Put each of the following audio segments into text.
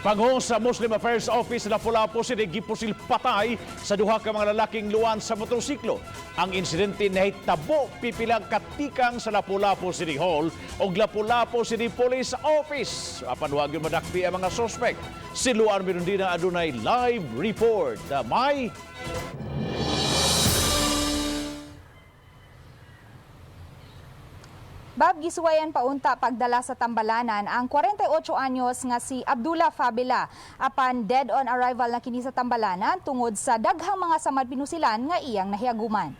Panghong sa Muslim Affairs Office na Lapu-Lapu City gipusil patay sa duha ka mga lalaking luwan sa motorsiklo. Ang insidente nahitabo pipilang katikang sa Lapu-Lapu City Hall o Lapu-Lapu City Police Office. Apan wag yung madakpi ang mga sospek. Si Luan Mirundina adunay live report. May Bab, gisuwayan paunta pagdala sa Tambalanan ang 48 anyos nga si Abdullah Fabila. Apan dead on arrival na kini sa Tambalanan tungod sa daghang mga samad pinusilan nga iyang nahiaguman.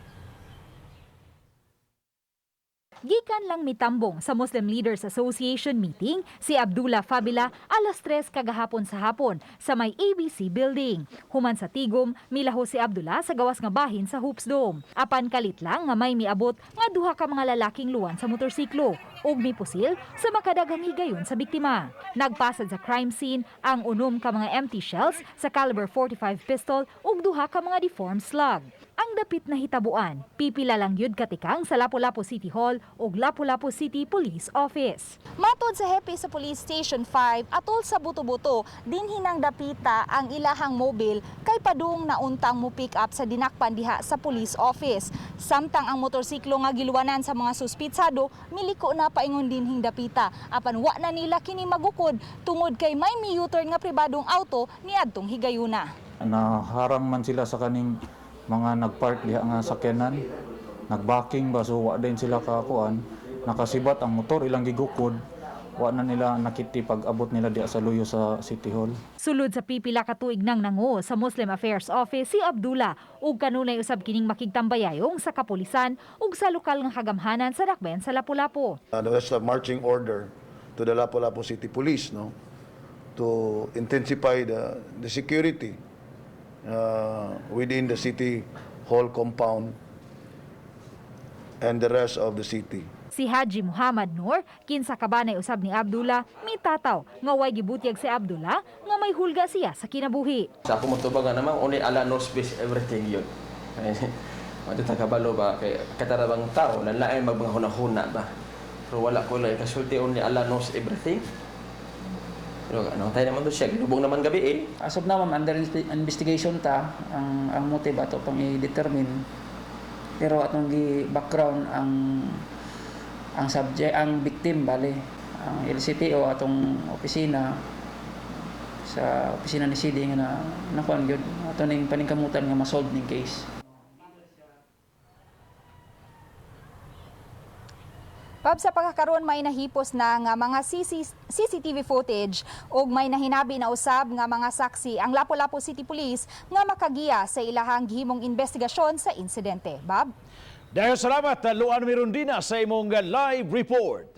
Gikan lang mitambong sa Muslim Leaders Association meeting si Abdullah Fabila alas 3 kagahapon sa hapon sa may ABC building. Human sa tigom, milaho si Abdullah sa gawas nga bahin sa Hoops Dome. Apan kalit lang nga may miabot nga duha ka mga lalaking luwan sa motorsiklo ug mipusil sa makadaghang higayon sa biktima. Nagpasad sa crime scene ang unom ka mga empty shells sa caliber 45 pistol ug duha ka mga deformed slug. Ang dapit na hitabuan, pipila lang yun katikang sa Lapu-Lapu City Hall o Lapu-Lapu City Police Office. Matod sa hepe sa Police Station 5, atol sa buto-buto, din hinang dapita ang ilahang mobile kay padung nauntang mo pick up sa dinakpan diha sa Police Office. Samtang ang motorsiklo nga giluwanan sa mga suspitsado, miliko na paingon din hing dapita. Apan wa na nila kini magukod tungod kay may mi-U-turn nga pribadong auto niadtong higayuna. Naharang man sila sa kaning mga nagpark diha nga sakyanan, nagbacking ba so wa din sila kakuan, nakasibat ang motor ilang gigukod, wa na nila nakiti pag abot nila diha sa luyo sa City Hall. Sulod sa pipila ka tuig nang nangu sa Muslim Affairs Office si Abdullah ug kanunay usab kining makigtambayayong sa kapulisan ug sa lokal nga kagamhanan sa dakbayan sa Lapu-Lapu. There's a marching order to the Lapu-Lapu City Police, to intensify the security within the City Hall compound and the rest of the city. Si Haji Muhammad Noor, kinsa kabanay usab ni Abdullah, mitataw nga way gibutyag si Abdullah nga may hulga siya sa kinabuhi. Sa ako motubaga naman, only Allah knows best everything yun. Matutagabalo ba, kay katarabang tao, nalain mga hunahuna ba. Pero wala ko lang, kasulti only Allah knows everything. Pero ano, tayo naman doon siya, ginubong naman gabi eh. As of now, under investigation ta, ang motive ato pang i-determine. Pero atong background ang subject, ang victim bali, ang LCTO atong opisina sa opisina ni CD nga nakuan gyud ato ning paningkamutan nga ma-solve ning case. Pab, sa pagkakaroon may nahipos na nga mga CCTV footage ug may nahinabi na usab nga mga saksi ang Lapu-Lapu City Police nga makagiya sa ilahang gihimong investigasyon sa insidente. Bob? dahil salamat Luan Mirundina sa imong live report.